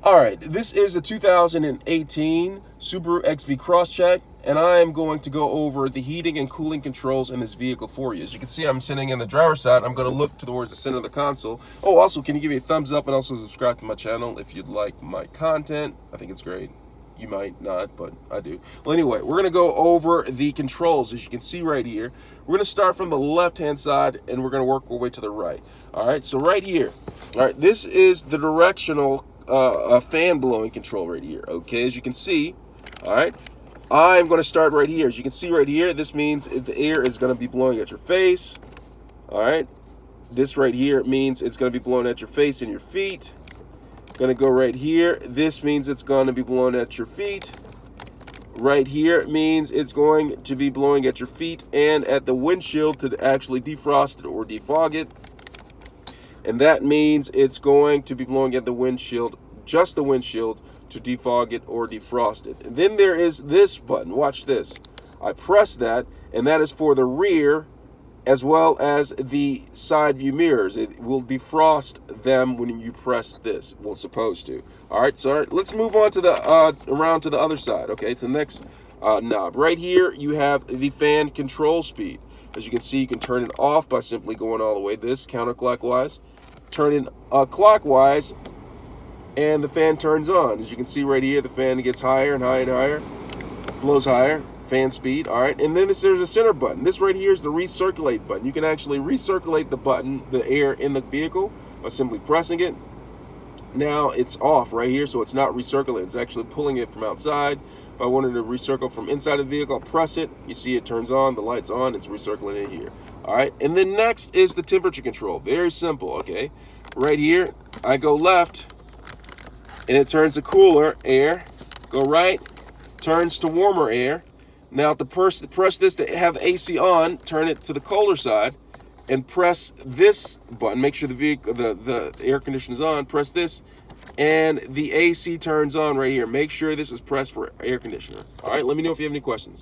All right, this is a 2018 Subaru XV Crosstrek, and I am going to go over the heating and cooling controls in this vehicle for you. As you can see, I'm sitting in the driver's side. I'm going to look towards the center of the console. Oh, also, can you give me a thumbs up and also subscribe to my channel if you'd like my content? I think it's great. You might not, but I do. Well, anyway, we're going to go over the controls. As you can see right here, we're going to start from the left-hand side, and we're going to work our way to the right. All right, so right here, all right, this is the directional fan blowing control right here. Okay, as you can see, all right, I'm going to start right here. As you can see right here, this means the air is going to be blowing at your face. All right, this right here means it's going to be blowing at your face and your feet. Going to go right here. This means it's going to be blowing at your feet. Right here means it's going to be blowing at your feet and at the windshield to actually defrost it or defog it. And that means it's going to be blowing at the windshield, just the windshield, to defog it or defrost it. And then there is this button. Watch this. I press that, and that is for the rear as well as the side view mirrors. It will defrost them when you press this. Well, it's supposed to. All right, so let's move on to the around to the other side. Okay, to the next knob. Right here, you have the fan control speed. As you can see, you can turn it off by simply going all the way this counterclockwise. Turn it clockwise, and the fan turns on. As you can see right here, the fan gets higher and higher and higher, blows higher. Fan speed. All right, and then there's a center button. This right here is the recirculate button. You can actually recirculate the button, the air in the vehicle, by simply pressing it. Now it's off right here, so it's not recirculating. It's actually pulling it from outside. If I wanted to recircle from inside of the vehicle, I'll press it. You see it turns on, the light's on, it's recirculating here. All right, and then next is the temperature control. Very simple, okay? Right here, I go left, and it turns to cooler air. Go right, turns to warmer air. Now to press this to have AC on, turn it to the colder side, and press this button. Make sure the vehicle, the air conditioner is on. Press this, and the AC turns on right here. Make sure this is pressed for air conditioner. All right, let me know if you have any questions.